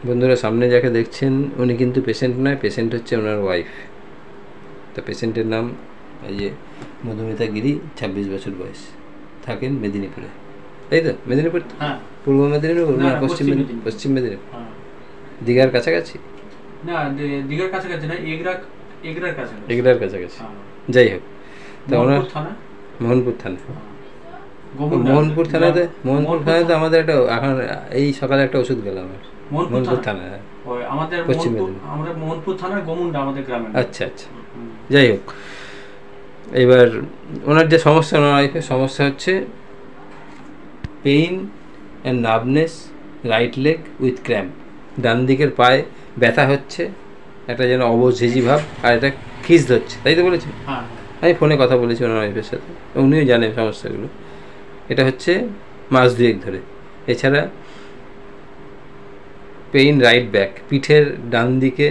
বন্ধুরা সামনে যাকে দেখছেন উনি কিন্তু পেশেন্ট নয়, পেশেন্ট হচ্ছে ওনার ওয়াইফ। তো পেশেন্টের নাম এই যে মধুমিতা গিরি, 26 বছর বয়স, থাকেন মেদিনীপুরে, তাই তো? মেদিনীপুর, পূর্ব মেদিনীপুর না পশ্চিম মেদিনীপুর? দীঘার কাছাকাছি না, দীঘার কাছাকাছি না, এগরার কাছাকাছি। যাই হোক, তা ওনার মোহনপুর থানা। মোহনপুর থানাতে আমাদের একটা এখন এই সকালে একটা ওষুধ গেল আমার মোহনপুর থানা, পশ্চিম মোহনপুর থানার গোমুন্ডা আমাদের গ্রামে। আচ্ছা আচ্ছা, যাই হোক, এবার ওনার যে সমস্যা, ওনার লাইফের সমস্যা হচ্ছে pain and nervousness, right leg with cramp. ডান দিকের পায়ে ব্যথা হচ্ছে, একটা যেন অবঝেজি ভাব, আর এটা খিস ধরছে, তাই তো বলেছি? আমি ফোনে কথা বলেছি ওনার ওয়াইফের সাথে, উনিও জানেন সমস্যাগুলো। এটা হচ্ছে মাস 2 ধরে। এছাড়া পেইন রাইট ব্যাক, পিঠের ডান দিকে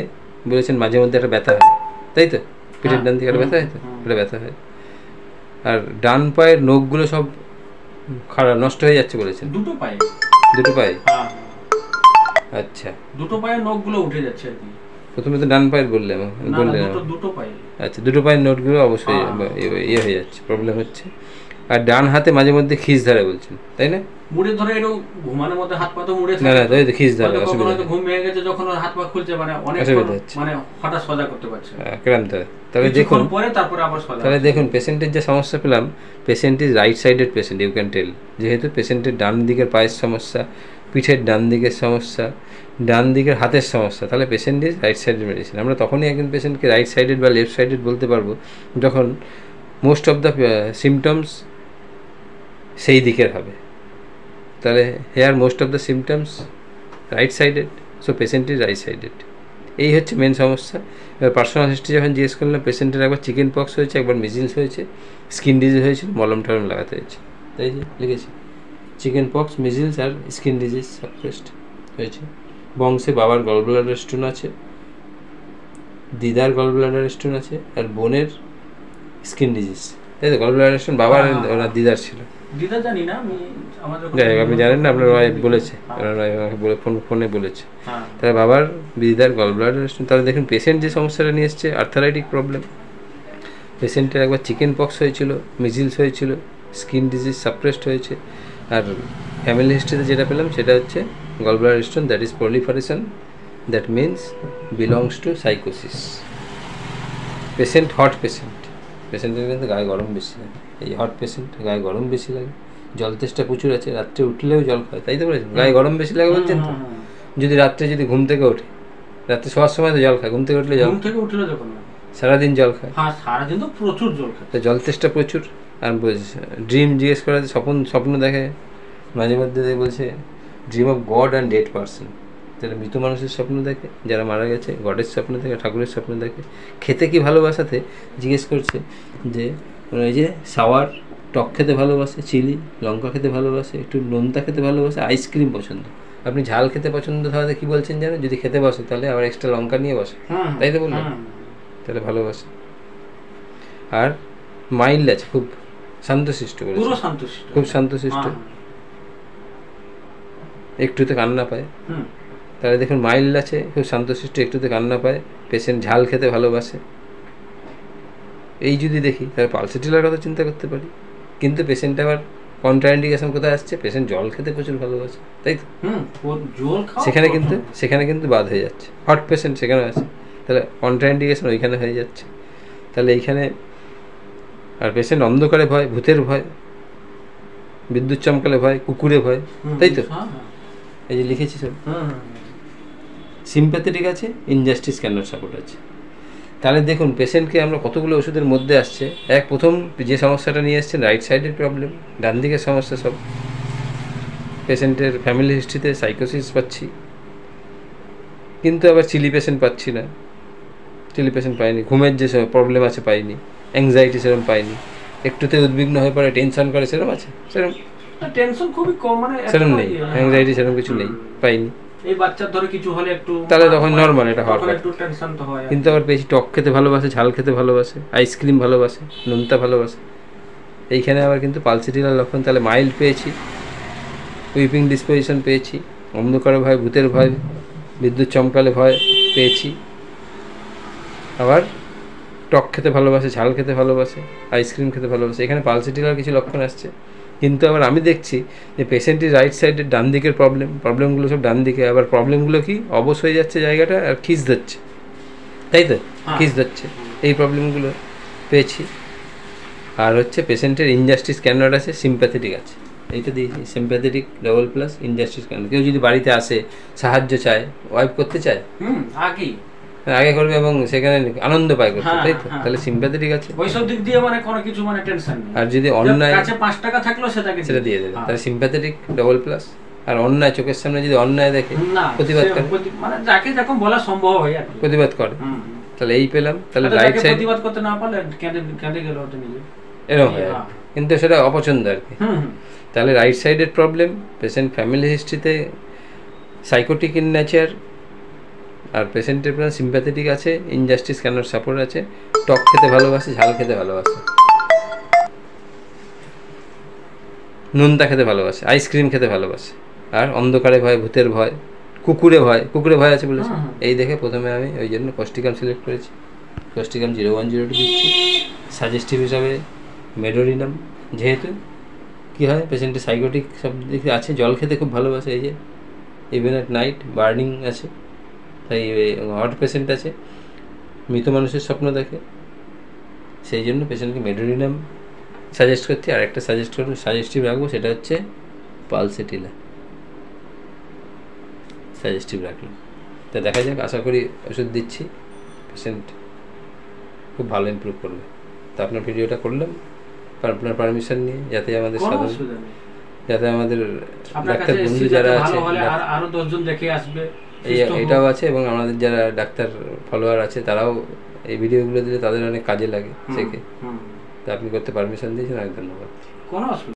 বলেছেন মাঝে মধ্যে একটা ব্যথা হয়, তাই তো? পিঠের ডান দিকে একটা ব্যথা হয়, তো এটা ব্যথা হয়। আর ডান পায়ের নখগুলো সব খারাপ, নষ্ট হয়ে যাচ্ছে বলেছেন। দুটো পায়ে আচ্ছা, দুটো পায়ের নখগুলো উঠে যাচ্ছে আর কি। প্রথমে তো ডান পায়ের বললেন, দুটো পায়ে। আচ্ছা, দুটো পায়ের নোটগুলো অবশ্যই ইয়ে হয়ে যাচ্ছে, প্রবলেম হচ্ছে। আর ডান হাতে মাঝে মধ্যে খিস ধরে বলছেন, তাই না? মুড়ে ধরে, একটু ঘুমানোর মধ্যে হাত পা তো মুড়ে থাকে, না তাই তো খিস ধরে, অসুবিধা হচ্ছে। ঘুম ভেঙে গেছে যখন হাত পা খুলছে, মানে অনেক মানে হঠাৎ সজা করতে পারছে, ক্লান্ত। তাহলে দেখুন পরে তারপরে আবার সজা। তাহলে দেখুন পেশেন্টের যে সমস্যা পেলাম, patient is right sided patient, you can tell. যেহেতু পেশেন্টের ডান দিকের পায়ের সমস্যা, পিঠের ডান দিকের সমস্যা, ডান দিকের হাতের সমস্যা, তাহলে patient is right sided medicine. আমরা তখনই একজন পেশেন্টকে রাইট সাইডেড বা লেফট সাইডেড বলতে পারবো যখন মোস্ট অফ দ্য সিমটমস সেই দিকের হবে। তাহলে here most of the symptoms right sided, so patient is right sided. এই হচ্ছে মেন সমস্যা। এবার পার্সোনাল হিস্ট্রি যখন জিজ্ঞেস করলাম, পেশেন্টের একবার চিকেন পক্স হয়েছে, একবার মিজিলস হয়েছে, স্কিন ডিজিজ হয়েছিল, মলম টলম লাগাতে হয়েছে, তাই যে লিখেছি। চিকেন পক্স, মিজিলস আর স্কিন ডিজিজ সাপ্রেসড হয়েছে। বংশে বাবার গল ব্লাডার স্টোন আছে, দিদার গল ব্লাডার স্টোন আছে, আর বোনের স্কিন ডিজিজ, তাই তো? গল ব্লাডার স্টোন বাবার, ওনার দিদার ছিল। দিদা জানি না আমি, যাই হোক, আপনি জানেন না, আপনার ওয়াইফ বলেছে, ওনার ওয়াইফ আমাকে বলে ফোনে বলেছে। তাহলে বাবার দিদার গল ব্লাডার স্টোন। তাহলে দেখুন পেশেন্ট যে সমস্যাটা নিয়ে এসছে, আর্থারাইটিক প্রবলেম। পেশেন্টের একবার চিকেন পক্স হয়েছিল, মিজিলস হয়েছিল, স্কিন ডিজিজ সাপ্রেসড হয়েছে। আর ফ্যামিলি হিস্ট্রিতে যেটা পেলাম সেটা হচ্ছে gall bladder stone, that is proliferation, that means belongs to সাইকোসিস। পেশেন্ট হট পেশেন্ট, পেশেন্টের কিন্তু গায়ে গরম বেশি লাগে। এই হট পেশেন্ট গায়ে গরম বেশি লাগে, জল তেষ্টা প্রচুর আছে, রাত্রে উঠলেও জল খায়, তাই তো বলেছেন? গায়ে গরম বেশি লাগে বলছেন তো। যদি রাত্রে যদি ঘুম থেকে ওঠে, রাত্রে শোয়ার সময় তো জল খায়, ঘুম থেকে উঠলে যখন সারাদিন জল খায়, সারাদিন তো প্রচুর জল খায়, তো জল তেষ্টা প্রচুর। আর ড্রিম জিজ্ঞেস করা, স্বপ্ন দেখে মাঝে মধ্যে, বলছে dream of god and dead person. যারা মৃত মানুষের স্বপ্ন দেখে, যারা মারা গেছে, গডের স্বপ্ন দেখে, ঠাকুরের স্বপ্ন দেখে। খেতে কি ভালোবাসাতে জিজ্ঞেস করছে যে ওই যে সাওয়ার টক খেতে ভালোবাসে, চিলি লঙ্কা খেতে ভালোবাসে, একটু নোনতা খেতে ভালোবাসে, আইসক্রিম পছন্দ। আপনি ঝাল খেতে পছন্দ তাহলে কি বলছেন জানো? যদি খেতে বসে তাহলে আবার এক্সট্রা লঙ্কা নিয়ে বসে, তাই তো বললেন? তাহলে ভালোবাসে। আর মাইল্ড আছে, খুব শান্তশিষ্ট, খুব শান্তশিষ্ট, একটুতে কান্না পায়। তাহলে দেখুন মাইল্ড আছে, খুব শান্তশিষ্ট, একটুতে কান্না পায়, পেশেন্ট ঝাল খেতে ভালোবাসে। এই যদি দেখি তাহলে পালসেটিলার কথা চিন্তা করতে পারি। কিন্তু পেশেন্ট আবার কন্ট্রাইন্ডিকেশন কোথায় আসছে? পেশেন্ট জল খেতে প্রচুর ভালোবাসে, তাই তো? সেখানে কিন্তু বাদ হয়ে যাচ্ছে। হট পেশেন্ট সেখানে আছে, তাহলে কন্ট্রাইন্ডিকেশন ওইখানে হয়ে যাচ্ছে। তাহলে এইখানে আর পেশেন্ট অন্ধকারে ভয়, ভূতের ভয়, বিদ্যুৎ চমকালে ভয়, কুকুরে ভয়, তাই তো? এই যে লিখেছি সব। সিম্প্যাথেটিক আছে, ইনজাস্টিস ক্যানট সাপোর্ট আছে। তাহলে দেখুন পেশেন্টকে আমরা কতগুলো ওষুধের মধ্যে আসছে। প্রথম যে সমস্যাটা নিয়ে এসছেন রাইট সাইডের প্রবলেম, ডান দিকের সমস্যা সব। পেশেন্টের ফ্যামিলি হিস্ট্রিতে সাইকোসিস পাচ্ছি, কিন্তু আবার চিলি পেশেন্ট পাচ্ছি না, চিলি পেশেন্ট পাইনি। ঘুমের যে প্রবলেম আছে পাইনি, অ্যাংজাইটি সেরকম পাইনি, একটুতে উদ্বিগ্ন হয়ে পড়ে, টেনশন করে, সেরকম আছে? সেরকম টেনশন খুবই কম, মানে সেরকম নেই, অ্যাংজাইটি সেরকম কিছু নেই, পাইনি। এই বাচ্চার ধরে কিছু হলে একটু, তাহলে তখন নরমাল, এটা হওয়ার একটু টেনশন তো হয়। কিন্তু আবার বেশি টক খেতে ভালোবাসে, ঝাল খেতে ভালোবাসে, আইসক্রিম ভালোবাসে, নোনতা ভালোবাসে। এইখানে আবার কিন্তু পালসেটিলার লক্ষণ। তাহলে মাইল্ড পেয়েছি, উইপিং ডিসপোজিশন পেয়েছি, অন্ধকার ভয়, ভূতের ভয়, বিদ্যুৎ চমকালে ভয় পেয়েছি। আবার টক খেতে ভালোবাসে, ঝাল খেতে ভালোবাসে, আইসক্রিম খেতে ভালোবাসে। এখানে পালসেটিলার কিছু লক্ষণ আসছে, কিন্তু আবার আমি দেখছি যে পেশেন্টের রাইট সাইডের ডান দিকের প্রবলেমগুলো সব ডান দিকে। আবার প্রবলেমগুলো কি অবশ হয়ে যাচ্ছে জায়গাটা, আর খিস ধরছে, তাই তো খিস ধরছে, এই প্রবলেমগুলো পেয়েছি। আর হচ্ছে পেশেন্টের ইনজাস্টিস ক্যানোড আছে, সিম্প্যাথেটিক আছে, এইটা দিয়েছি সিম্প্যাথেটিক ডবল প্লাস ইনজাস্টিস ক্যানোড। কেউ যদি বাড়িতে আসে, সাহায্য চায়, ওয়াইপ করতে চায়, আগে করবে এবং সেখানে আনন্দ পায় করতে, তাই তো, তাহলে সিম্প্যাথেটিক আছে। ওইসব দিক দিয়ে মানে কোনো কিছু মানে টেনশন নেই। আর যদি অন্যায় কাছে 5 টাকা থাকলো সেটা দিয়ে দেবে, তাহলে সিম্প্যাথেটিক ডবল প্লাস। আর অন্যায় চোখের সামনে যদি অন্যায় দেখে প্রতিবাদ করে, মানে যাকে যখন বলা সম্ভব হয় আর প্রতিবাদ করে, তাহলে এই পেলাম। তাহলে রাইট সাইড প্রতিবাদ করতে না পারলে কেঁদে গেল ওটা নিজে, এরকম হয়, কিন্তু সেটা অপছন্দ আর কি। তাহলে রাইট সাইডের প্রবলেম, পেশেন্ট ফ্যামিলি হিস্ট্রিতে সাইকোটিক ইন নেচার, আর পেশেন্টের প্রাণ সিম্প্যাথেটিক আছে, ইনজাস্টিস ক্যানোড সাপোর্ট আছে, টক খেতে ভালোবাসে, ঝাল খেতে ভালোবাসে, নোনতা খেতে ভালোবাসে, আইসক্রিম খেতে ভালোবাসে, আর অন্ধকারে ভয়, ভূতের ভয়, কুকুরে ভয় আছে বলেছে। এই দেখে প্রথমে আমি ওই জন্য কস্টিকাম সিলেক্ট করেছি। কস্টিকাম 0102 দিচ্ছি। সাজেস্টিভ হিসাবে মেডোরিনাম, যেহেতু কী হয় পেশেন্টের সাইকোটিক সব দিকে আছে, জল খেতে খুব ভালোবাসে, এই যে ইভেন অ্যাট নাইট বার্নিং আছে, তাই হট পেশেন্ট আছে, মৃত মানুষের স্বপ্ন দেখে, সেই জন্য পেশেন্টকে মেডোরিনাম সাজেস্ট করছি। আর একটা সাজেস্টিভ রাখবো, সেটা হচ্ছে পালসেটিলা সাজেস্টিভ রাখলাম। তা দেখা যাক, আশা করি ওষুধ দিচ্ছি পেশেন্ট খুব ভালো ইমপ্রুভ করবে। তা আপনার ভিডিওটা করলাম আপনার পারমিশন নিয়ে, যাতে আমাদের ডাক্তার বন্ধু যারা আছে, আরো 10 জন দেখে আসবে, এটাও আছে, এবং আমাদের যারা ডাক্তার ফলোয়ার আছে তারাও এই ভিডিওগুলো দিলে তাদের অনেক কাজে লাগে শেখে। তা আপনি করতে পারমিশন দিয়েছেন, অনেক ধন্যবাদ। কোনো অসুবিধা